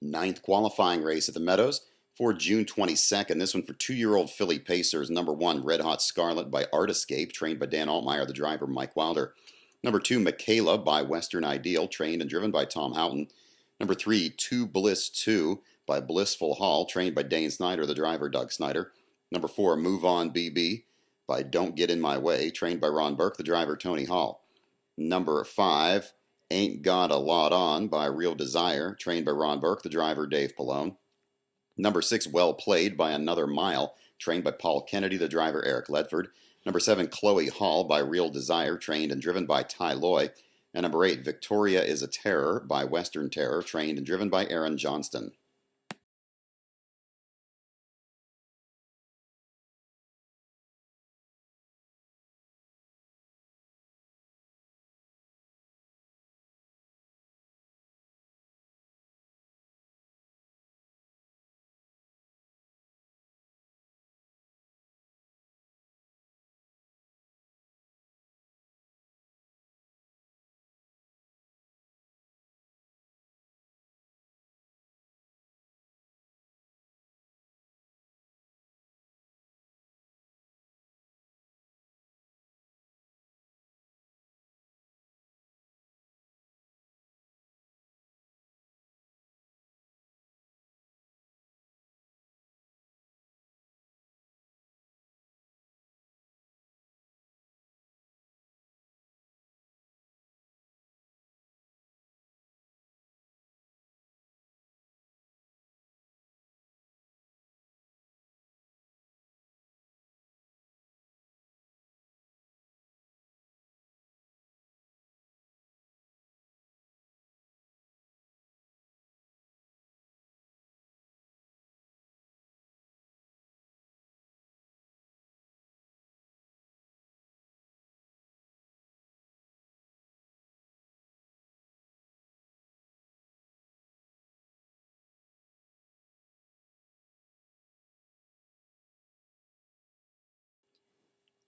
Ninth qualifying race at the Meadows for June 22nd. This one for 2-year-old filly pacers. Number 1, Red Hot Scarlet by Art Escape, trained by Dan Altmeyer, the driver Mike Wilder. Number 2, Michaela by Western Ideal, trained and driven by Tom Houghton. Number 3, 2 Bliss 2 by Blissful Hall, trained by Dane Snyder, the driver Doug Snyder. Number 4, Move On BB by Don't Get in My Way, trained by Ron Burke, the driver Tony Hall. Number 5, Ain't Got a Lot On by Real Desire, trained by Ron Burke, the driver Dave Pallone. Number 6, Well Played by Another Mile, trained by Paul Kennedy, the driver Eric Ledford. Number 7, Chloe Hall by Real Desire, trained and driven by Ty Loy. And number 8, Victoria is a Terror by Western Terror, trained and driven by Aaron Johnston.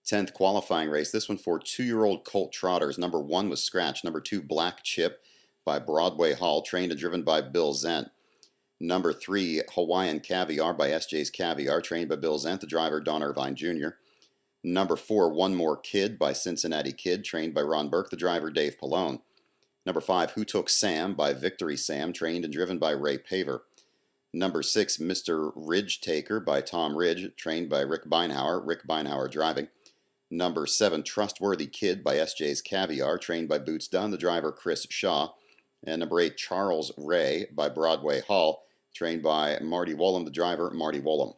Tenth qualifying race. This one for 2-year-old colt trotters. Number 1 was Scratch. Number 2, Black Chip by Broadway Hall, trained and driven by Bill Zent. Number 3, Hawaiian Caviar by SJ's Caviar, trained by Bill Zent, the driver Don Irvine Jr. Number 4, One More Kid by Cincinnati Kid, trained by Ron Burke, the driver Dave Pallone. Number 5, Who Took Sam by Victory Sam, trained and driven by Ray Paver. Number 6, Mr. Ridge Taker by Tom Ridge, trained by Rick Beinhauer driving. Number 7, Trustworthy Kid by SJ's Caviar, trained by Boots Dunn, the driver Chris Shaw. And number 8, Charles Ray by Broadway Hall, trained by Marty Wollum, the driver Marty Wollum.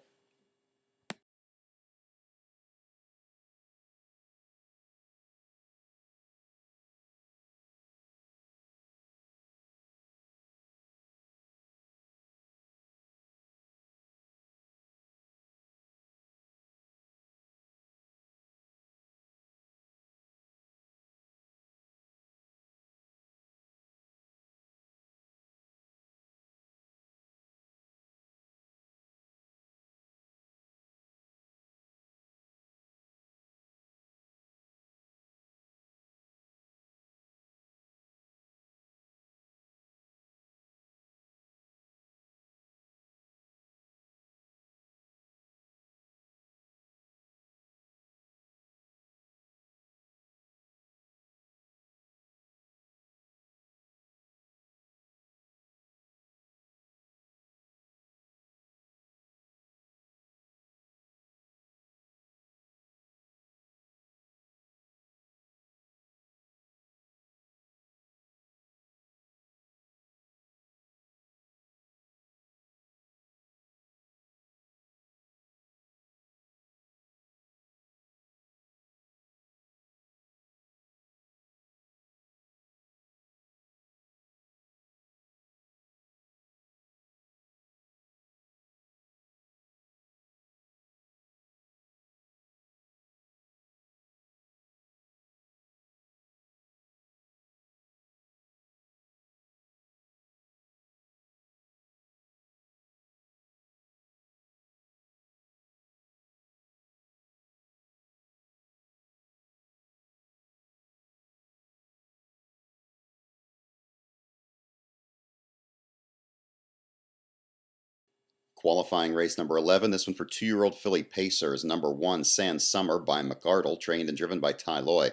Qualifying race number 11, this one for 2-year-old filly pacers. Number 1, Sand Summer by McArdle, trained and driven by Ty Loy.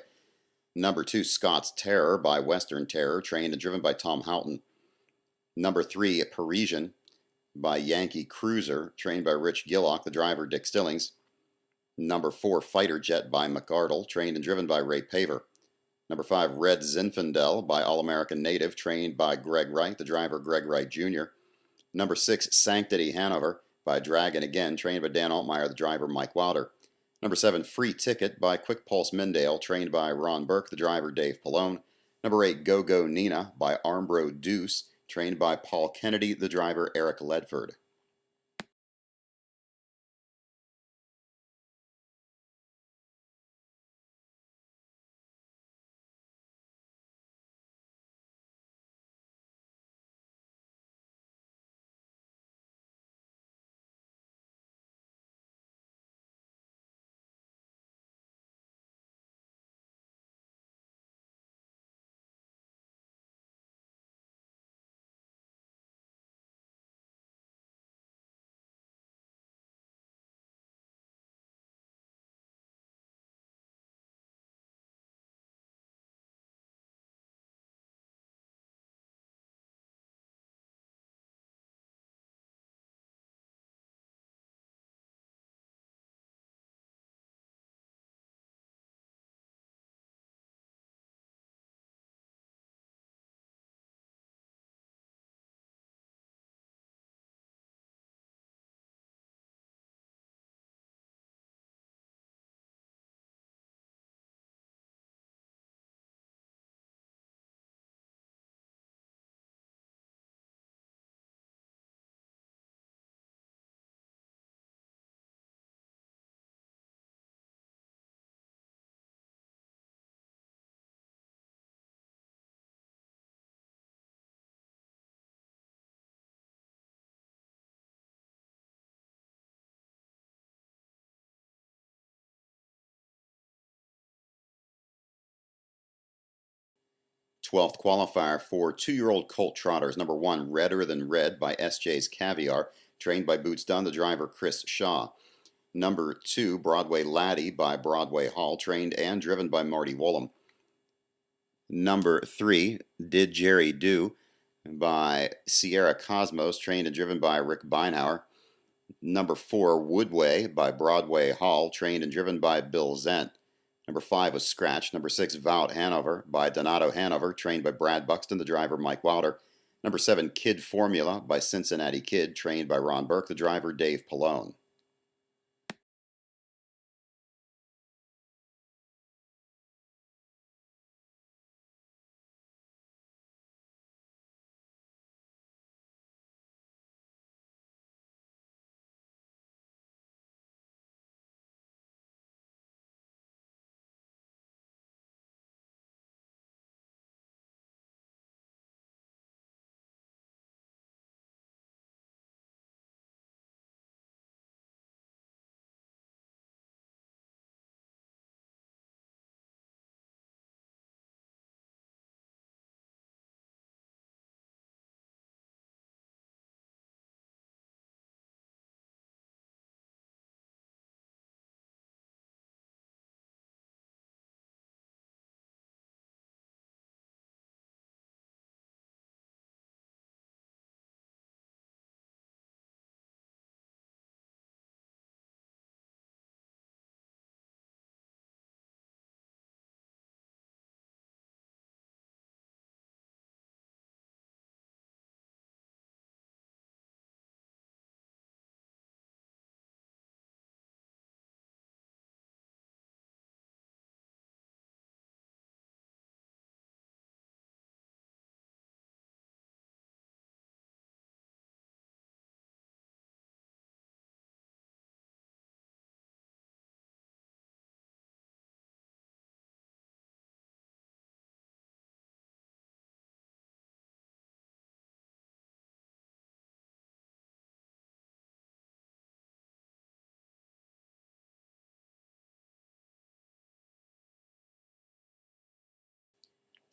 Number 2, Scott's Terror by Western Terror, trained and driven by Tom Houghton. Number 3, Parisian by Yankee Cruiser, trained by Rich Gillock, the driver Dick Stillings. Number 4, Fighter Jet by McArdle, trained and driven by Ray Paver. Number 5, Red Zinfandel by All-American Native, trained by Greg Wright, the driver Greg Wright Jr. Number 6, Sanctity Hanover by Dragon Again, trained by Dan Altmeyer, the driver Mike Wilder. Number 7, Free Ticket by Quick Pulse Mindale, trained by Ron Burke, the driver Dave Pallone. Number 8, Go Go Nina by Armbro Deuce, trained by Paul Kennedy, the driver Eric Ledford. Twelfth qualifier for 2-year-old colt trotters. Number 1, Redder Than Red by SJ's Caviar, trained by Boots Dunn, the driver Chris Shaw. Number 2, Broadway Laddie by Broadway Hall, trained and driven by Marty Wollum. Number 3, Did Jerry Do by Sierra Cosmos, trained and driven by Rick Beinauer. Number 4, Woodway by Broadway Hall, trained and driven by Bill Zent. Number 5 was Scratch. Number 6, Vout Hanover by Donato Hanover, trained by Brad Buxton, the driver Mike Wilder. Number 7, Kid Formula by Cincinnati Kid, trained by Ron Burke, the driver Dave Pallone.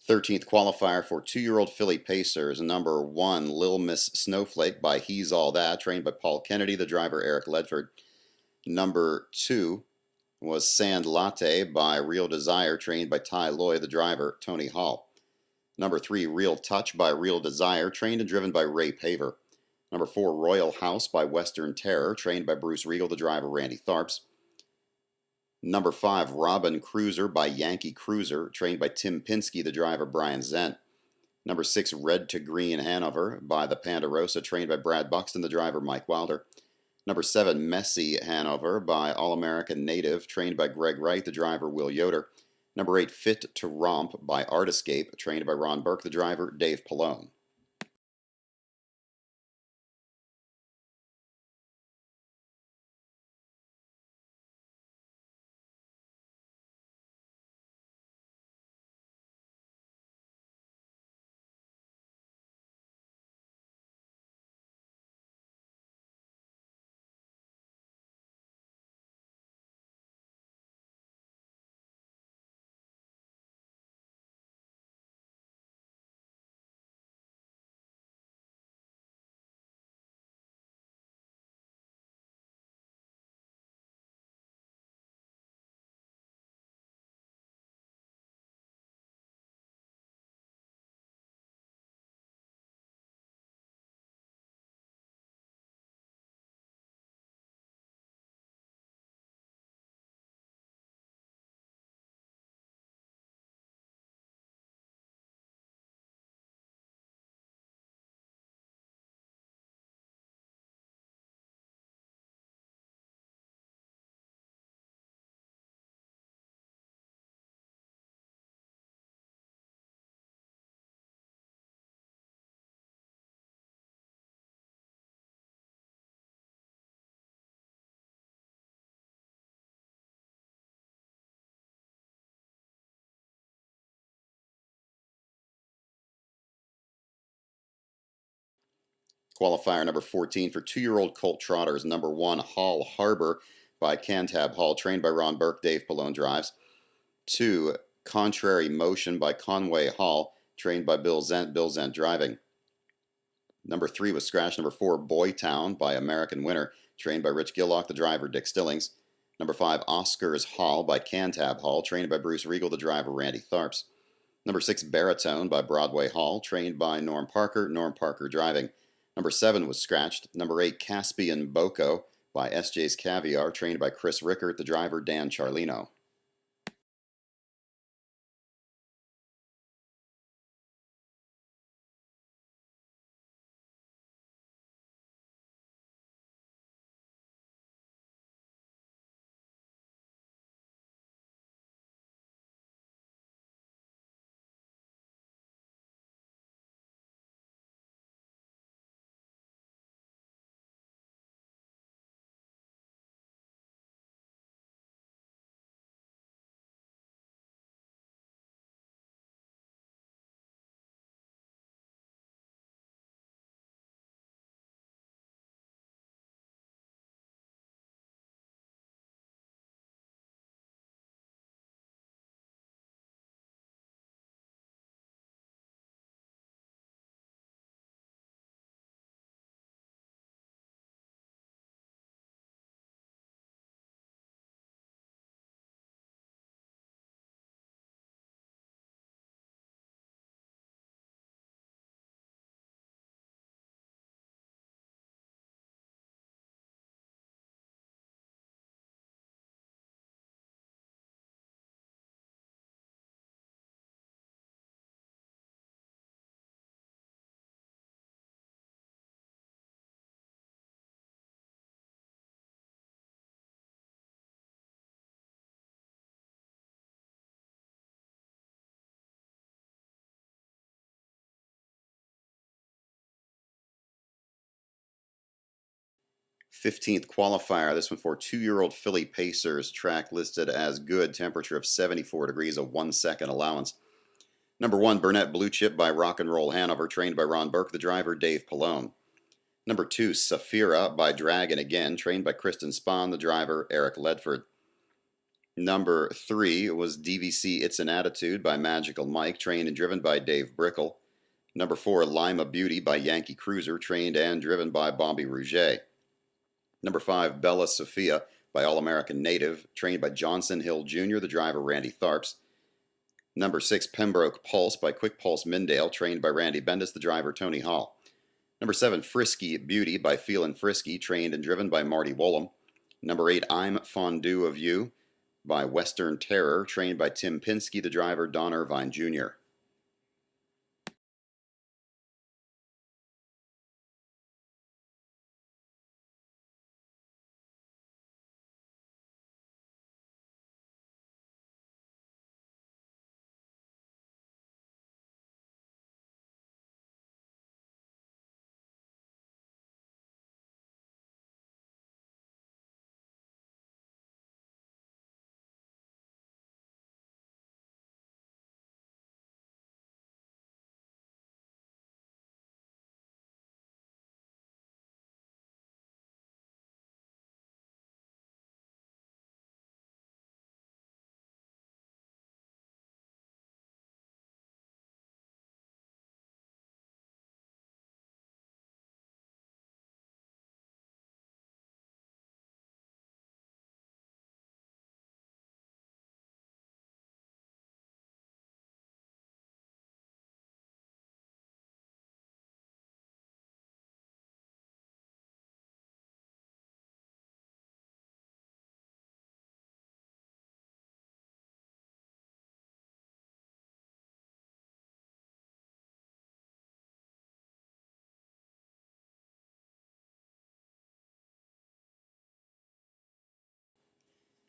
13th qualifier for 2-year-old filly pacers. Number 1, Lil Miss Snowflake by He's All That, trained by Paul Kennedy, the driver Eric Ledford. Number 2 was Sand Latte by Real Desire, trained by Ty Loy, the driver Tony Hall. Number 3, Real Touch by Real Desire, trained and driven by Ray Paver. Number 4, Royal House by Western Terror, trained by Bruce Regal, the driver Randy Tharps. Number 5, Robin Cruiser by Yankee Cruiser, trained by Tim Pinsky, the driver Brian Zent. Number 6, Red to Green Hanover by the Ponderosa, trained by Brad Buxton, the driver Mike Wilder. Number 7, Messy Hanover by All-American Native, trained by Greg Wright, the driver Will Yoder. Number 8, Fit to Romp by Art Escape, trained by Ron Burke, the driver Dave Pallone. Qualifier number 14 for 2-year-old colt trotters. Number 1, Hall Harbor by Cantab Hall, trained by Ron Burke, Dave Pallone drives. 2, Contrary Motion by Conway Hall, trained by Bill Zent driving. Number 3 was scratch. Number 4, Boytown by American Winner, trained by Rich Gillock, the driver Dick Stillings. Number 5, Oscars Hall by Cantab Hall, trained by Bruce Regal, the driver Randy Tharps. Number 6, Baritone by Broadway Hall, trained by Norm Parker driving. Number 7 was scratched. Number 8, Caspian Boko by SJ's Caviar, trained by Chris Rickert, the driver Dan Charlino. '15th qualifier, this one for 2-year-old filly pacers, track listed as good, temperature of 74 degrees, a 1-second allowance. Number 1, Burnett Blue Chip by Rock and Roll Hanover, trained by Ron Burke, the driver Dave Pallone. Number 2, Saphira by Dragon Again, trained by Kristen Spahn, the driver Eric Ledford. Number 3 was DVC It's an Attitude by Magical Mike, trained and driven by Dave Brickle. Number 4, Lima Beauty by Yankee Cruiser, trained and driven by Bobby Rouget. Number 5, Bella Sophia by All American Native, trained by Johnson Hill Jr., the driver Randy Tharps. Number 6, Pembroke Pulse by Quick Pulse Mindale, trained by Randy Bendis, the driver Tony Hall. Number 7, Frisky Beauty by Feelin' Frisky, trained and driven by Marty Wollum. Number 8, I'm Fondue of You by Western Terror, trained by Tim Pinsky, the driver Don Irvine Jr.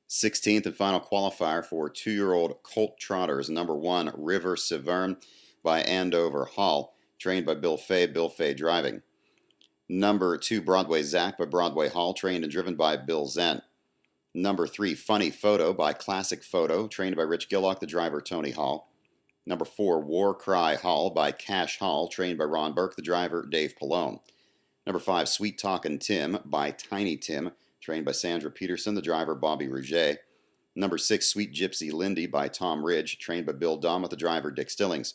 Sixteenth and final qualifier for 2-year-old colt trotters. Number 1, River Severn by Andover Hall, trained by Bill Fay driving. Number 2, Broadway Zach by Broadway Hall, trained and driven by Bill Zen. Number 3, Funny Photo by Classic Photo, trained by Rich Gillock, the driver Tony Hall. Number 4, War Cry Hall by Cash Hall, trained by Ron Burke, the driver Dave Pallone. Number 5, Sweet Talkin' Tim by Tiny Tim, trained by Sandra Peterson, the driver Bobby Rouget. Number 6, Sweet Gypsy Lindy by Tom Ridge, trained by Bill Dom, the driver Dick Stillings.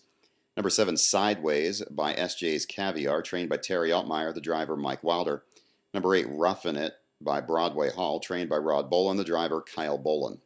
Number 7, Sideways by SJ's Caviar, trained by Terry Altmeyer, the driver Mike Wilder. Number 8, Roughin' It by Broadway Hall, trained by Rod Bolin, the driver Kyle Bolin.